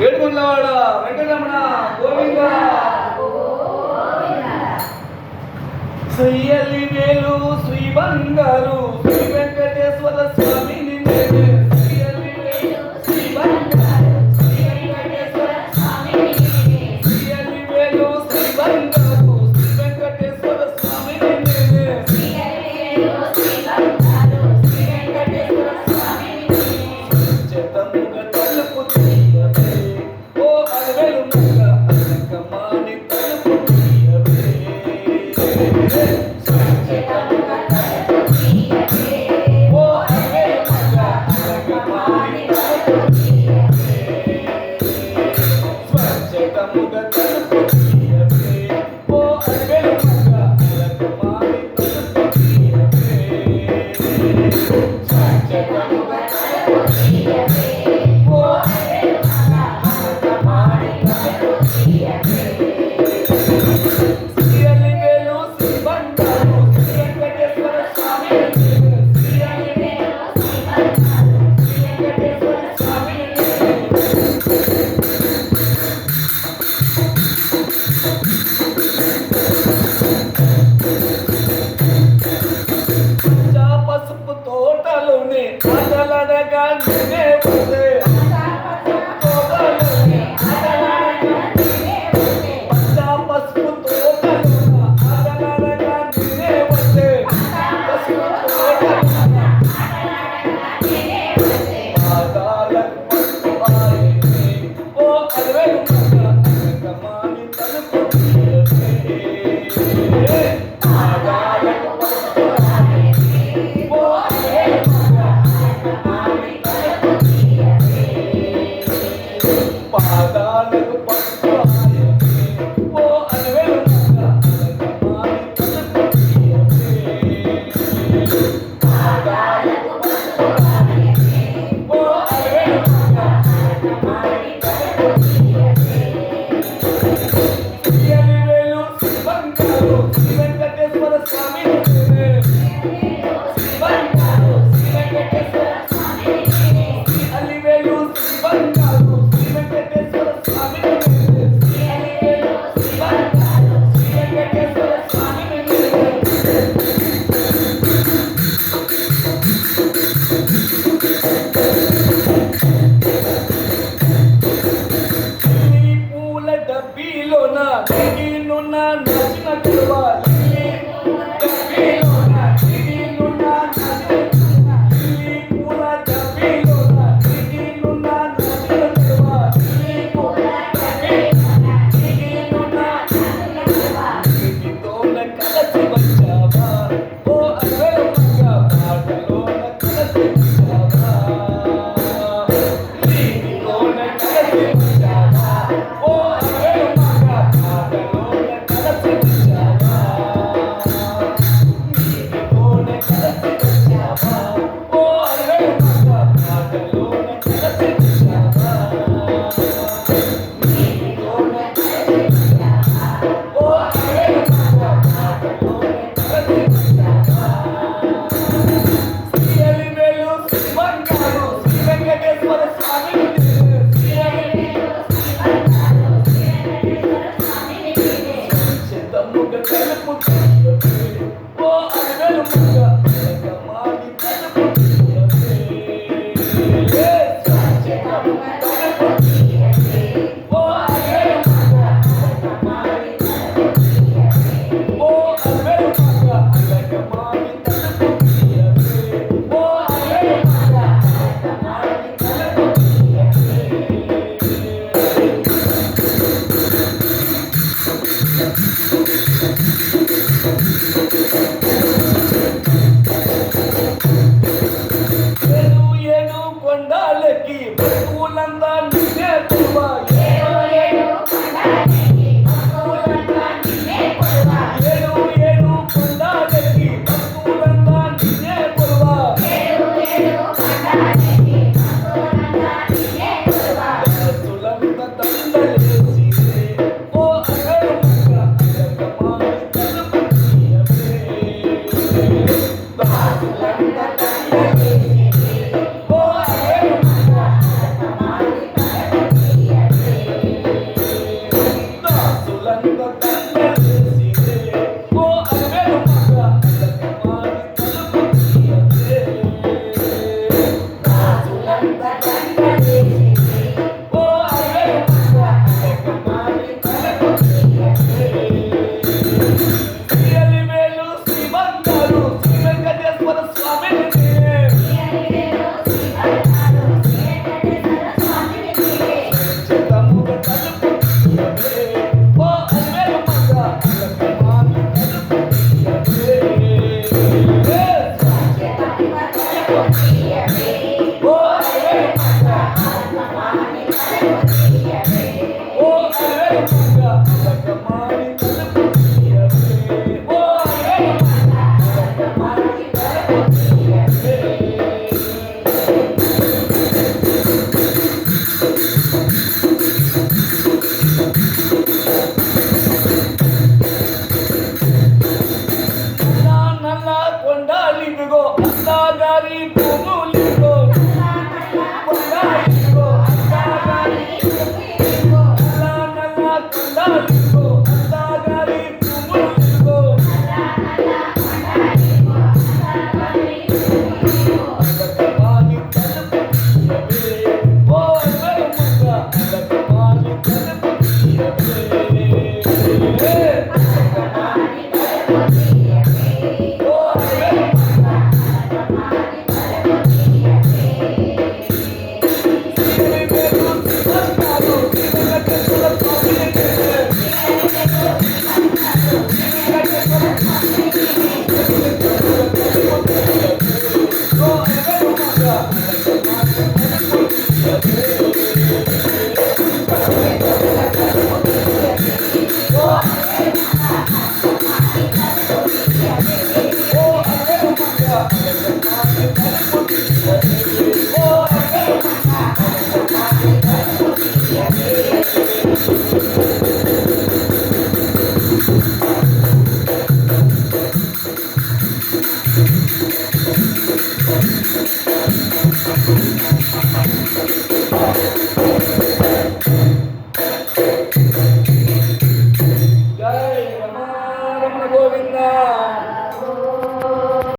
ఏడుగుండ్లవాడ వెంకటరమణ గోవింద శ్రీయల్లి వేలు శ్రీ బంగారు శ్రీ వెంకటేశ్వర స్వామిని నేనే శ్రీయల్లి వేలు శ్రీ బంగారు శ్రీ వెంకటేశ్వర స్వామిని నేనే శ్రీయల్లి వేలు శ్రీ బంగారు శ్రీ వెంకటేశ్వర స్వామిని నేనే శ్రీయల్లి వేలు శ్రీ బంగారు శ్రీ వెంకటేశ్వర స్వామిని నేనే చేతముగ తలుపు తీయవే ఓ అలవేలు ముగ అలకమాని తలుపు తీయవే చేతముగ తలుపు తీయవే ఓ అలవేలు ముగ అలకమాని తలుపు తీయవే చేతముగ తలుపు తీయవే ఓ అలవేలు ముగ అలకమాని తలుపు తీయవే చేతముగ తలుపు తీయవే పసుపు తోటలోనే అదలడగా నేనే పోతే పసుపు తోటలోన అదలడగా నేనే పోతే పసుపు తోటలోన పాదాలకు పసుపు ఆయనే ఓ అలవేలు ముగ అలకమాని తలుపు తీయవే పాదాలకు పసుపు ఆయనే ఓ అలవేలు ముగ అలకమాని తలుపు తీయవే పాదాలకు పసుపు ఆయనే ఓ అలవేలు ముగ అలకమాని తలుపు తీయవే పాదాలకు పసుపు ఆయనే ఓ అలవేలు ముగ అలకమాని తలుపు తీయవే శ్రీయల్లి వేలు శ్రీ బంగారు శ్రీ వెంకటేశ్వర స్వామిని నేనే శ్రీ బంగారు శ్రీ వెంకటేశ్వర స్వామిని నేనే శ్రీయల్లి వేలు శ్రీ బంగారు శ్రీ వెంకటేశ్వర స్వామిని నేనే శ్రీయల్లి వేలు శ్రీ బంగారు శ్రీ వెంకటేశ్వర స్వామిని నేనే లిల్లీ పూల డబ్బీలోన దిగినున్న నచ్చిన కురువ లిల్లీ పూల డబ్బీలోన దిగినున్న నచ్చిన కురువ లిల్లీ పూల డబ్బీలోన దిగినున్న నచ్చిన కురువ లిల్లీ పూల డబ్బీలోన దిగినున్న నచ్చిన కురువ నీటితోన కలసి వచ్చావా ఓ అలవేలు ముగ పాటలోన కలసి వచ్చావా నీటితోన కలసి వచ్చావా ఓ అలవేలు ముగ పాటలోన కలసి వచ్చావా నీటితోన కలసి వచ్చావా ఓ అలవేలు ముగ పాటలోన కలసి వచ్చావా నీటితోన కలసి వచ్చావా ఓ అలవేలు ముగ పాటలోన కలసి వచ్చావా శ్రీయల్లి వేలు శ్రీ బంగారు శ్రీ వెంకటేశ్వర స్వామిని నేనే శ్రీయల్లి వేలు శ్రీ బంగారు శ్రీ వెంకటేశ్వర స్వామిని నేనే చేతముగ తలుపు తీయవే ఓ అలవేలు ముగ అలకమాని తలుపు తీయవే చేతముగ తలుపు తీయవే ఓ అలవేలు ముగ అలకమాని తలుపు తీయవే ఓ అలవేలు ముగ అలకమాని తలుపు తీయవే ఓ అలవేలు ముగ అలకమాని తలుపు తీయవే ఏడు ఏడు కొండాలకి భక్తులంతా నిన్నే కొలువా ఏడు ఏడు కొండాలకి భక్తులంతా నిన్నే కొలువా ఏడు ఏడు కొండాలకి భక్తులంతా నిన్నే కొలువా ఏడు ఏడు కొండాలకి భక్తులంతా నిన్నే కొలువా భక్తులంతా దండలేసిరే ఓ అలవేలు ముగ అలకమాని తలుపు తీయవే భక్తులంతా దండలేసిరే ఓ అలవేలు ముగ అలకమాని స్వామి